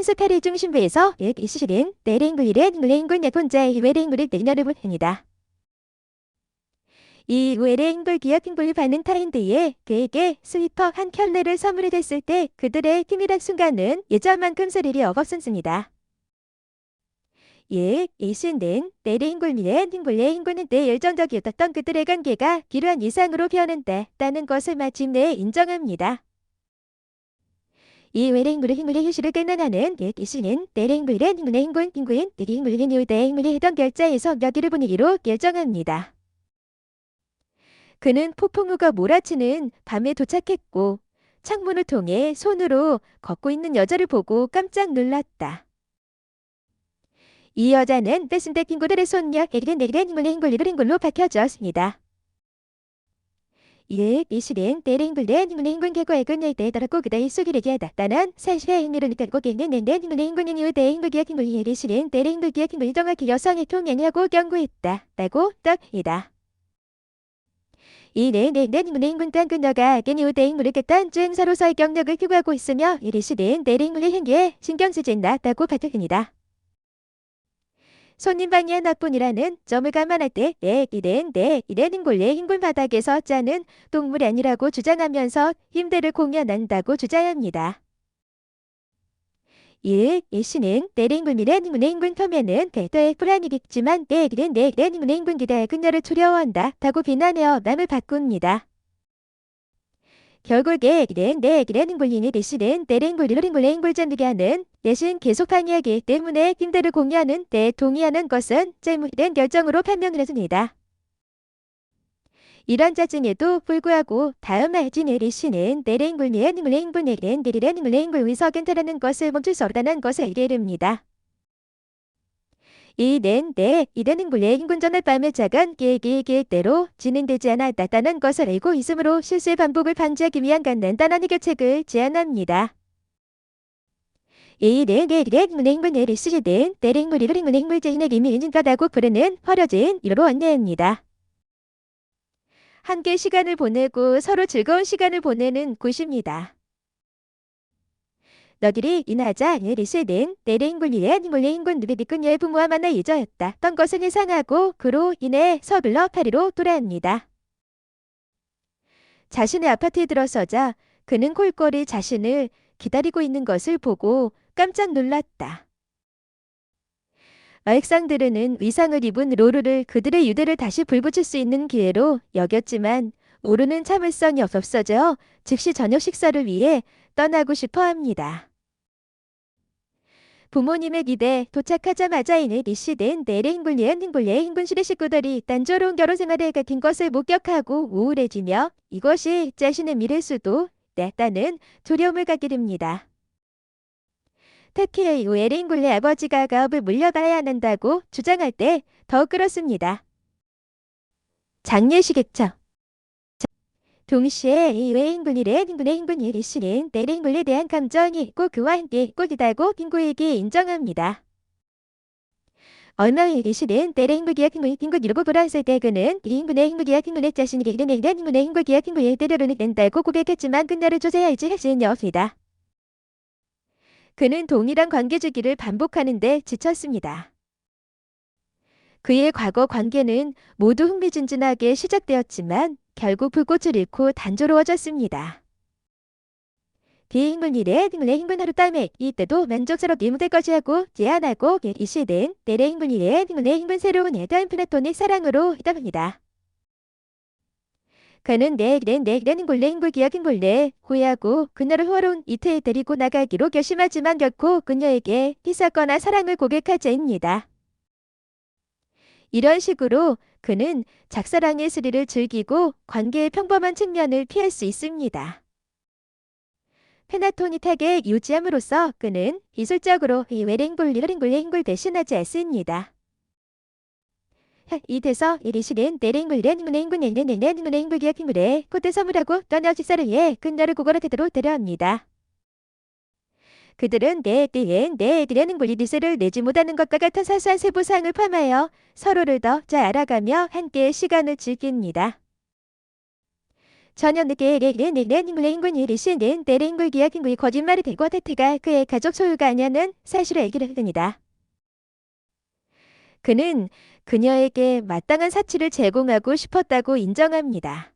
한스카리 중심부에서 이시린 내랭글이렌 랭글 내본자의 외랭글을 내려봅니다. 이 외랭글 기업행불 받는 타인들의 그에게 스위퍼 한 켤레를 선물해줬을 때 그들의 팀이란 순간은 예전만큼 스릴이 없었습니다. 이신은 내랭글미의 팅글의 행군은 내 열정적이었던 그들의 관계가 기루한 이상으로 변한다는 것을 마침내 인정합니다. 이 외랭물의 힘물의 휴식을 끝나는 이시는 내랭물의 힘물의 행군 행군 내랭물의 뉴대 행물의 해당 결자에서 여기를 보내기로 결정합니다. 그는 폭풍우가 몰아치는 밤에 도착했고 창문을 통해 손으로 걷고 있는 여자를 보고 깜짝 놀랐다. 이 여자는 떼순대 핑구들의 손녀 에리렌 힘물의 행굴로 밝혀졌습니다. 이시는 내랭굴의 힘물의 행군 개과의 근을 대더라고 그다의 수기를 하다는 사실의 행위를 갖고 있는 힘물의 행군인 이유대 행굴기의 힘물이 이시는 내랭굴기의 힘물이 정확히 여성의 통행하고 경고했다. 라고 떡이다. 힘물의 행군 딴 그녀가 이유대 행물을 깼던 증서로서의 경력을 표구하고 있으며 이시는 내랭굴의 행위에 신경 쓰지 않았다고 밝혔습니다. 손님방이 하나뿐이라는 점을 감안할 때 이래는 골래 흰굴 바닥에서 짜는 동물이 아니라고 주장하면서 힘들을 공연한다고 주장합니다. 이시는 내랭굴미래 흰굴 표면은 대도의 불안이겠지만 내랭굴의 흰굴 기대 그녀를 두려워한다 다고 비난하여 남을 바꿉니다. 결국에 내랭굴 굴리니 대신은 내랭굴 전득하는 대신 계속 방해하기 때문에 힘들을 공유하는 데 동의하는 것은 잘못된 결정으로 판명을 했습니다. 이런 짜증에도 불구하고 다음 말진 에리씨는 내랭굴미의 내랭굴 의석엔터라는 것을 멈출 수 없다는 것을 알게 됩니다. 이래는 굴레 인군전의 밤의 작은 계획대로 진행되지 않았다는 것을 알고 있으므로 실수의 반복을 방지하기 위한 간단한 해결책을 제안합니다. 내랭굴을 쓰시든 내랭굴 제인의 이미 인증가다고 부르는 버려진 이로 안내합니다. 함께 시간을 보내고 서로 즐거운 시간을 보내는 곳입니다. 너희들이 인하자 리스는 내랭굴리의 인군 누비비 그녀의 부모와 만나 잊어였다.던 것은 예상하고 그로 인해 서둘러 파리로 돌아옵니다. 자신의 아파트에 들어서자 그는 콜콜이 자신을 기다리고 있는 것을 보고 깜짝 놀랐다. 알렉산드르는 위상을 입은 로르를 그들의 유대를 다시 불붙일 수 있는 기회로 여겼지만 오르는 참을성이 없어져 즉시 저녁 식사를 위해 떠나고 싶어 합니다. 부모님의 기대 도착하자마자 이내 리시된 내랭굴리의 행군실의 식구들이 단조로운 결혼 생활에 갇힌 것을 목격하고 우울해지며 이것이 자신의 미래일 수도 있다는 두려움을 갖게 됩니다. 특히 외랭굴리 아버지가 가업을 물려받아야 한다고 주장할 때 더 그렇습니다. 장례식했죠. 동시에 이 외행군이의 행군의 리시는 내랭굴에 대한 감정이 있고 그와 함께 꽃이다고 빙고에게 인정합니다. 얼마 후 리시는 내랭굴기의 빙고 이루고 돌아왔을 때 그는 행군의 자신에게 행군의 행굴기의 빙고에 때려를 낸다고 고백했지만 그녀를 조사해야지 할 수는 없습니다. 그는 동일한 관계 주기를 반복하는데 지쳤습니다. 그의 과거 관계는 모두 흥미진진하게 시작되었지만 결국 불꽃을 잃고 단조로워졌습니다. 비행군일의 행군 하루 땀에 이때도 만족스럽게 무대 것이라고 제안하고 이시된 내랭군일의 행군 새로운 에단 플라토닉 사랑으로 이답합니다. 그는 내랭굴 기억인굴레 후회하고 그녀를 호화로운 이태에 데리고 나가기로 결심하지만 결코 그녀에게 희사거나 사랑을 고백하지 않습니다. 이런 식으로 그는 작사랑의 스릴을 즐기고 관계의 평범한 측면을 피할 수 있습니다. 페나토닉하게 유지함으로써 그는 기술적으로 이 외랭굴 대신하지 않습니다. 이때서 이리시는 내랭굴 기억인물에 코트 선물하고 떠나 식사를 위해 그녀를 고거라 태도로 데려옵니다. 그들은 내들에는 리스를 내지 못하는 것과 같은 사소한 세부사항을 포함하여 서로를 더 잘 알아가며 함께 시간을 즐깁니다. 전혀 늦게 레인군이 리시는 내레인굴 기약인구이 거짓말이 되고 태태가 그의 가족 소유가 아니냐는 사실을 얘기를 했습니다. 그는 그녀에게 마땅한 사치를 제공하고 싶었다고 인정합니다.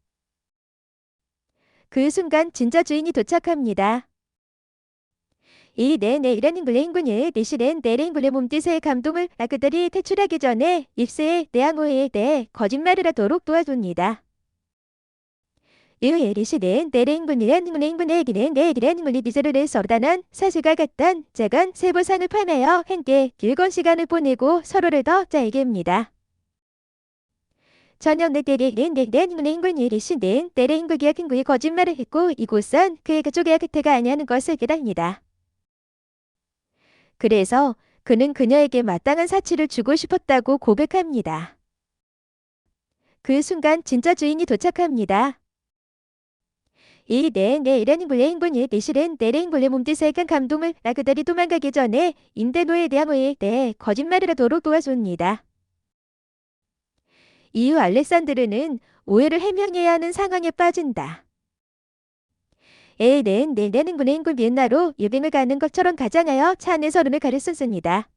그 순간 진짜 주인이 도착합니다. 이 내레인굴 레인군이 리시는 내레인굴의 몸짓에 감동을 그들이 퇴출하기 전에 입새에 내항호에 대해 거짓말을 하도록 도와줍니다. 이후에 리시는 내레인군의 내레인군이 미제를 서로다는 사실과 같던 작은 세부상을 파내어 함께 즐거운 시간을 보내고 서로를 더 잘 이깁니다. 저녁 내레인군이 리시는 내레인굴 기약인구이 거짓말을 했고 이곳은 그의 가족의 곁에가 아니하는 것을 깨닫습니다. 그래서 그는 그녀에게 마땅한 사치를 주고 싶었다고 고백합니다. 그 순간 진짜 주인이 도착합니다. 이 내레인군이 리시는 내레인군의 몸짓에 간 감동을 그들이 도망가기 전에 임대노에 대한 호에 대해 거짓말을 하도록 도와줍니다. 이후 알렉산드르는 오해를 해명해야 하는 상황에 빠진다. 내레인군 비엔나로 여행을 가는 것처럼 가장하여 차 안에서 눈을 가렸었습니다.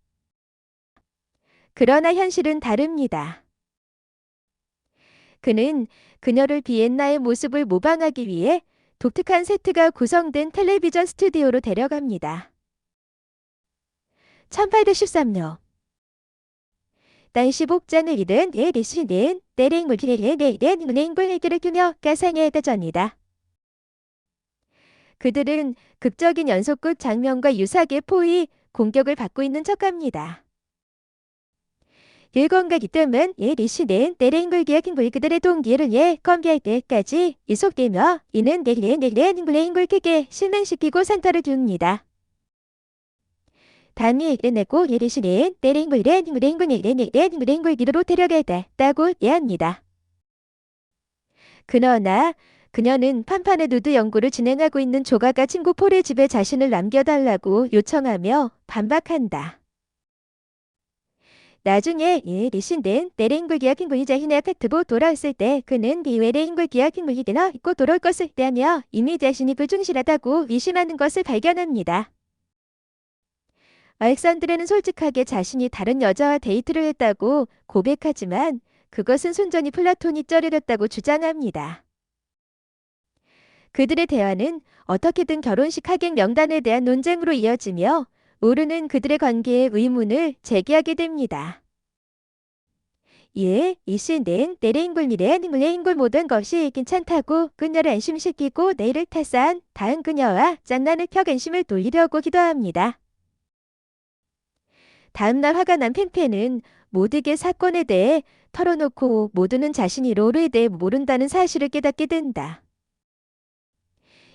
그러나 현실은 다릅니다. 그는 그녀를 비엔나의 모습을 모방하기 위해 독특한 세트가 구성된 텔레비전 스튜디오로 데려갑니다. 1813년 단 15장을 잃은 리시는 내레인군의 얘기를 꾸며 가상에 다전이다. 그들은 극적인 연속극 장면과 유사하게 포위 공격을 받고 있는 척합니다. 일권과 기뜸은 리시는 내레인굴 기약인구이 그들의 동기를 건비할 때까지 이속되며 이는 내레인굴 크게 실망시키고 상처를 줍니다. 단위 내고 리시는 내레인굴 기로로 데려가다고 예합니다. 그러나 그녀는 판판의 누드 연구를 진행하고 있는 조가가 친구 폴의 집에 자신을 남겨달라고 요청하며 반박한다. 나중에 리시는 내레인굴 기약인구이 자신의 아파트로 돌아왔을 때 그는 내레인굴 기약인구이 되어 있고 돌아올 것을 기대하며 이미 자신이 불충실하다고 의심하는 것을 발견합니다. 알렉산드르는 솔직하게 자신이 다른 여자와 데이트를 했다고 고백하지만 그것은 순전히 플라토닉 쩔이었다고 주장합니다. 그들의 대화는 어떻게든 결혼식 하객 명단에 대한 논쟁으로 이어지며 오르는 그들의 관계의 의문을 제기하게 됩니다. 리시는 내레인굴 모든 것이 괜찮다고 그녀를 안심시키고 내일을 탓한 다음 그녀와 장난을 펴 안심을 돌리려고 기도합니다. 다음날 화가 난 펜펜은 모두에게 사건에 대해 털어놓고 모두는 자신이 로르에 대해 모른다는 사실을 깨닫게 된다.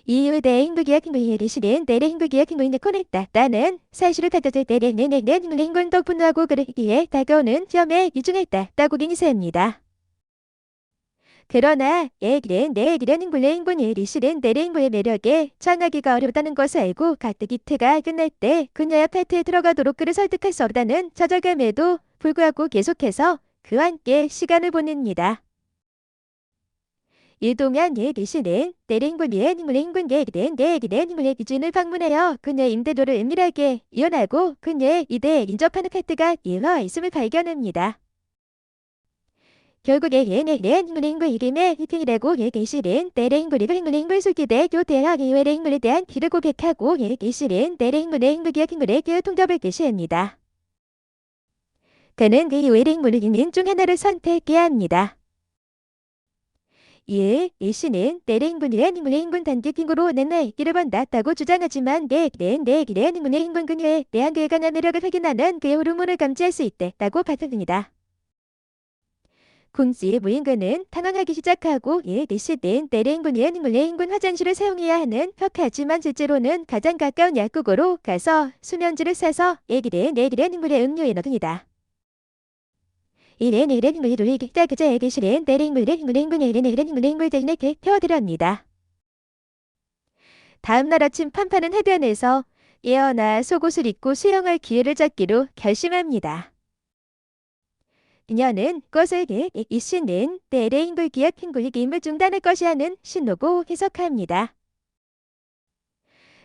이후 리시는 내레인굴 기약인구인에 꺼냈다는 사실을 받아들 내레인굴 덕분하고 그러기에 다가오는 시험에 유중했다고 인쇄합니다. 그러나 내레인군이 리시는 내레인굴의 매력에 청하기가 어렵다는 것을 알고 가뜩 이틀가 끝날 때 그녀의 아파트에 들어가도록 그를 설득할 수 없다는 좌절감에도 불구하고 계속해서 그와 함께 시간을 보냅니다. 이 동안 리시는 내레인굴의 기준을 방문하여 그녀의 임대료를 은밀하게 이혼하고 그녀의 이대에 인접하는 카트가 일어 있음을 발견합니다. 결국에 내레인굴 이름의 히팅이라고 리시는 내레인굴 술기대 교대학 내레인굴에 대한 길을 고백하고 리시는 내레인굴의 기약인굴의 통답을 게시합니다. 그는 내레인굴 중 하나를 선택해야 합니다. 리시는 내레인군 단기킹으로 내내 길을 번다고 주장하지만 내레인군 그녀의 내한계에 강한 매력을 확인하는 그의 호르몬을 감지할 수 있다고 밝혔습니다. 공지의 무인근은 당황하기 시작하고 리시는 내레인군 화장실을 사용해야 하는 하지만 실제로는 가장 가까운 약국으로 가서 수면제를 사서 내레인군의 음료에 넣습니다. 내레인군이 돌리기다 그저 리시는 내레인군을 대신에 태워드립니다. 다음날 아침 판판은 해변에서 예어나 속옷을 입고 수영할 기회를 잡기로 결심합니다. 그녀는 것을 이씨는 내래 힘글 기약 힘글리기 힘을 중단할 것이라는 신호고 해석합니다.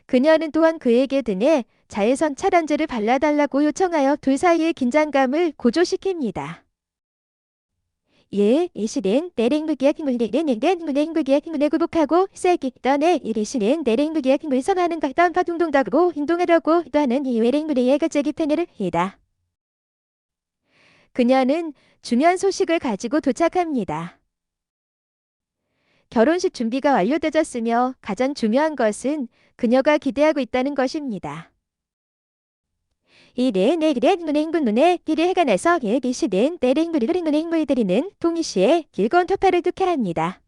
그녀는 또한 그에게 등에 자외선 차단제를 발라달라고 요청하여 둘 사이의 긴장감을 고조시킵니다. 예, 이시는 내랭무기야 힘물리는 내랭무기야 힘물에 굴복하고 세기 떠내 이리시는 내랭무기야 힘을 선하는 각다운 파동동작으로 행동하려고 또하는 이 외랭무리의 갑자기 패널을 이다. 그녀는 중요한 소식을 가지고 도착합니다. 결혼식 준비가 완료되었으며 가장 중요한 것은 그녀가 기대하고 있다는 것입니다. 이래 내그래 눈에 행군 눈에 띠를 해가 나서 예기시는 내랭무리를 눈에 행무리들이는 동시에 길건 터파를 뚫게 합니다.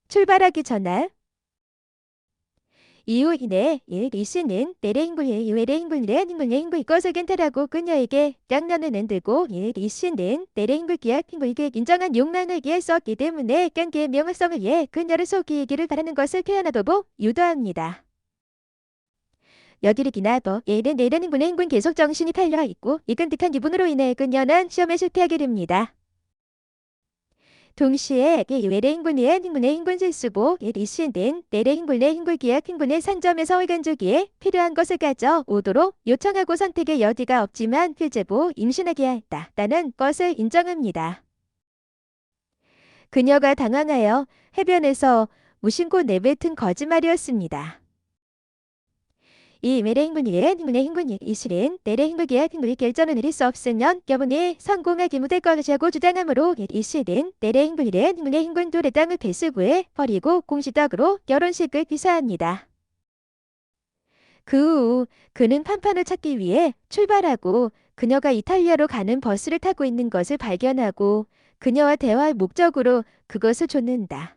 출발하기 전날 이후이내 예리씨는 내랭구의 외랭구의 행구의 이것을 괜찮다고 그녀에게 깡년을 흔들고 예리씨는 내랭구기야 행구에게 인정한 욕망을 위해 썼기 때문에 깡기의 명확성을 위해 그녀를 속이기를 바라는 것을 표현하도록 유도합니다. 여드리기나 얘는 내라는 군의 행군 계속 정신이 팔려있고 이끈 듯한 기분으로 인해 그녀는 시험에 실패하게 됩니다. 동시에 외래 행군의 행군 실수고 리씨는 내래 행군의 행군기약 행군의 상점에서 의간주기에 필요한 것을 가져오도록 요청하고 선택의 여지가 없지만 필제보 임신하게 했다라는 것을 인정합니다. 그녀가 당황하여 해변에서 무심코 내뱉은 거짓말이었습니다. 이 외래 행군의 행군이 이실은 내래 행군의 행군이 결정을 내릴 수 없으면 여분이 성공하기 못할 것이라고 주장하므로 이실은 내래 행군의 행군 둘의 땅을 배수구에 버리고 공시덕으로 결혼식을 비사합니다. 그 후 그는 판판을 찾기 위해 출발하고 그녀가 이탈리아로 가는 버스를 타고 있는 것을 발견하고 그녀와 대화할 목적으로 그것을 쫓는다.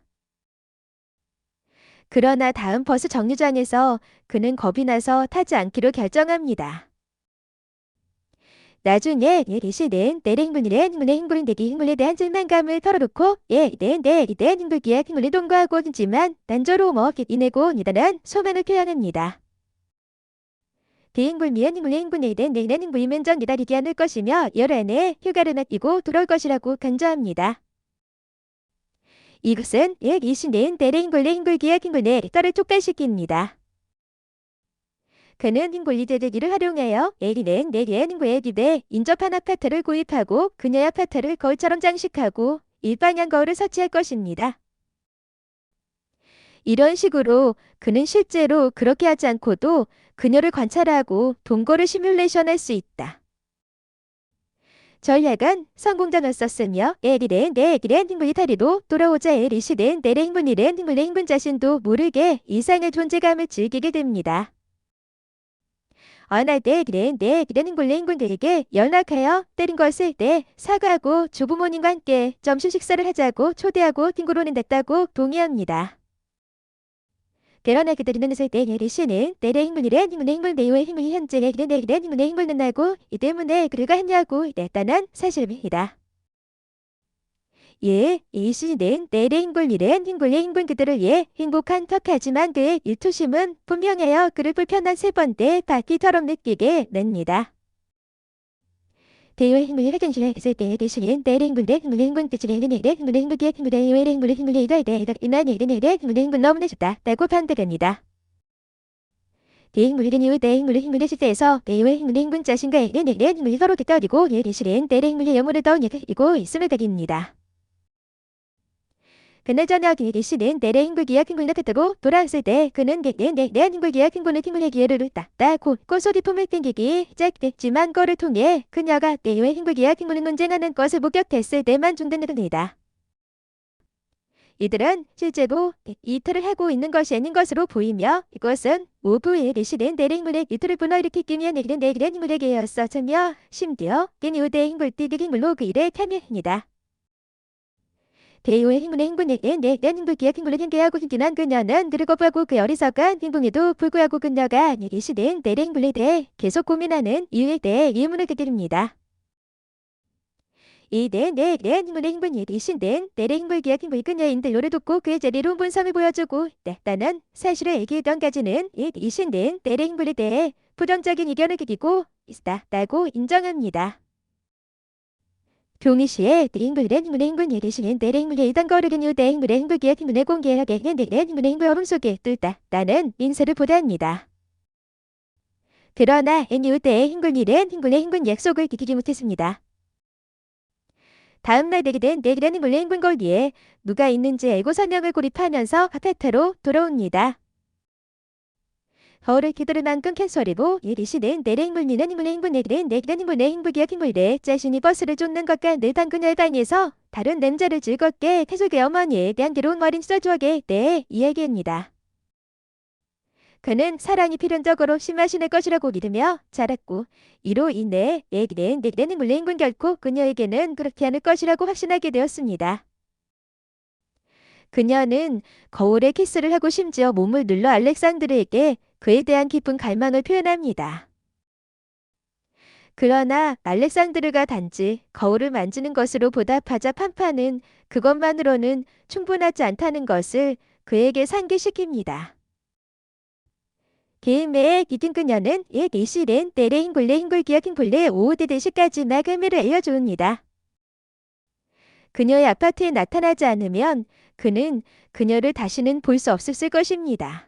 그러나 다음 버스 정류장에서 그는 겁이 나서 타지 않기로 결정합니다. 나중에 리씨는 내랭군이래 행군의 행군에 대한 실망감을 털어놓고 내리된 행군기에 행군을 통과하고 있지만 난조로 이내고 니다란 소망을 표현합니다. 대행군미엔 행군에 대한 내년 행군이면 전 기다리지 않을 것이며 열흘 안에 휴가를 맡기고 돌아올 것이라고 강조합니다. 이것은 리씨는 내랭군의 행군기에 행군에 딸을 촉발시킵니다. 그는 행군리대기를 활용하여 에리는 내리의 행군에 기대 인접한 아파트를 구입하고 그녀의 아파트를 거울처럼 장식하고 일방향 거울을 설치할 것입니다. 이런 식으로 그는 실제로 그렇게 하지 않고도 그녀를 관찰하고 동거를 시뮬레이션할 수 있다. 전략은 성공적이었으며 에리는 내기는 행군이 다리로 돌아오자 에리시는 내래 행군이는 행군의 행군 자신도 모르게 이상의 존재감을 즐기게 됩니다. 어느 때 그는 행군들에게 연락하여 때린 것을 때 사과하고 조부모님과 함께 점심 식사를 하자고 초대하고 빙고로는 냈다고 동의합니다. 그러나 그들은 있을 때 리씨는 내래 행군이란 행군 내외의 행군이 현재의 내래 행군의 행군은 나고 이 때문에 그가 했냐고 냈다는 사실입니다. 이 시는 내래 행군이란 행군의 행군 그들을 행복한 척하지만 그의 일투심은 분명하여 그를 불편한 세 번째 바퀴처럼 느끼게 냅니다. 대외 행군이 회견실에 있을 때 리씨는 내래 행군의 행군 그들의 내래 행군의 행군의 행군의 외래 행군의 행군의 이나 내래 행군의 행군 너무나 좋다라고 판단합니다. 대행물이 이후 대행물의 행군의 시대에서 대외 행군의 행군 자신과 내래 행군이 서로 깃떨리고 리씨는 내래 행군의 영혼을 더 이고 있음을 가립니다. 그날 저녁 리씨는 내래 행군기약 행군을 끝으로 돌아왔을 때 그는 내래 행군기약 행군의 기회를 땄다고 꼬소리품을 땡기기 시작됐지만 그를 통해 그녀가 내외 행군기약 행군을 논쟁하는 것을 목격했을 때만 중단됩니다. 이들은 실제로 이틀을 하고 있는 것이 아닌 것으로 보이며 이것은 오후에 리씨는 내래 행군의 이틀을 불러일으키기 위해 내래 행군에게였으며 심지어 이후 대행군띠 행군로 그 일에 참여합니다. 대의의 행군의 행군에게 내래 행군기약 행군을 행개하고 힘기난 그녀는 늙어 보고 그 어리석은 행군에도 불구하고 그녀가 리씨는 내래 행군에 대해 계속 고민하는 이유에 대해 의문을 드립니다. 이 내래 행군의 행군이 리씨는 내래 행군기약 행군이 그녀의 인들로를 돕고 그의 자리로 본성을 보여주고 있다는 사실을 얘기했던까지는 리씨는 내래 행군에 대해 부정적인 의견을 가지고 있다고 인정합니다. 동시에 링글의 행군의 행군 예리시는 내랭물의 이단 거르긴 유대 행군의 행군기의 행군의 공개하게 내랭 행군의 행군 얼음 속에 뚫다 라는 인사를 보답니다. 그러나 유대의 행군일은 행군의 행군 약속을 지키지 못했습니다. 다음날 내게 된 내기라는 행군의 행군 거기에 누가 있는지 알고 설명을 고립하면서 카페타로 돌아옵니다. 거울을 기도를 만큼 캔소리고 예리시는 내랭물리는 행군의 행군 내기는 내기라는 행군의 행군기의 행군일에 자신이 버스를 쫓는 것과 늘 당근 열반에서 다른 남자를 즐겁게 태속의 어머니에 대한 괴로운 어린 시절 추억에 대해 이야기합니다. 그는 사랑이 필연적으로 심하신의 것이라고 믿으며 자랐고 이로 인해 내기는 내기라는 행군의 행군 결코 그녀에게는 그렇게 않을 것이라고 확신하게 되었습니다. 그녀는 거울에 키스를 하고 심지어 몸을 눌러 알렉산드르에게 그에 대한 깊은 갈망을 표현합니다. 그러나 알렉산드르가 단지 거울을 만지는 것으로 보답하자 판파는 그것만으로는 충분하지 않다는 것을 그에게 상기시킵니다. 게임의 기든 그녀는 이실은 때레 흰굴레 흰굴기역 흰굴레 오후대 대시까지 나그미를 알려줍니다. 그녀의 아파트에 나타나지 않으면 그는 그녀를 다시는 볼 수 없을 것입니다.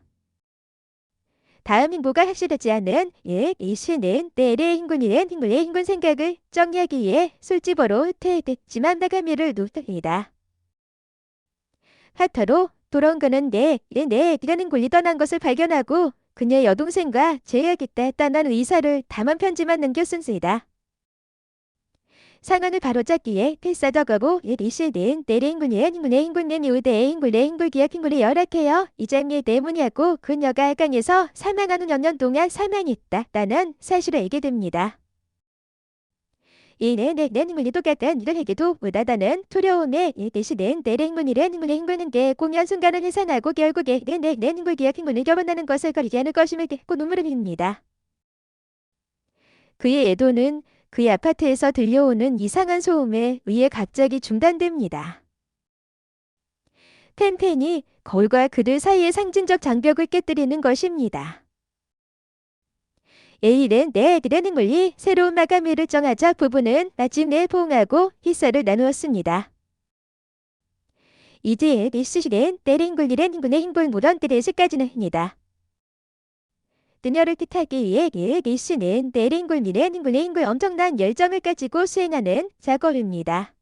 다음 행보가 확실하지 않은 이시는 때레 흰굴이는 흰굴레 흰굴 생각을 정리하기 위해 술집으로 후퇴했지만 나가미를 놓습니다. 하터로 돌아온 그는 네라는 굴리 떠난 것을 발견하고 그녀의 여동생과 재회하겠다 했다는 의사를 담은 편지만 남겼습니다. 상황을 바로잡기에 필사적하고 이시는 때레 흰굴리는 흰굴레 흰굴레 이후대의 흰굴레 흰굴기역 흰굴이 열악해요. 이 장미에 대문이하고 그녀가 알강에서 사망한 후 몇 년 동안 사망했다라는 사실을 알게 됩니다. 이는 흰굴리 똑같은 일을 하기도 못하다는 두려움에 대신은 때레 흰굴이는 흰굴레 흰굴는 게 공연 순간을 해산하고 결국에 흰굴기역 흰굴을 결혼하는 것을 거리지 않을 것임을 듣고 눈물을 흘립니다. 그의 애도는 그의 아파트에서 들려오는 이상한 소음에 의해 갑자기 중단됩니다. 팬이 거울과 그들 사이의 상징적 장벽을 깨뜨리는 것입니다. 에일은 내기라는 물리 새로운 마감일을 정하자 부부는 마침내 포옹하고 희사를 나누었습니다. 이제 리스시는 때린 굴리는 행군의 행군 무런 때레스까지는 합니다. 그녀를 뜻하기 위해 리스는 때린 굴리는 행군의 행군 엄청난 열정을 가지고 수행하는 작업입니다.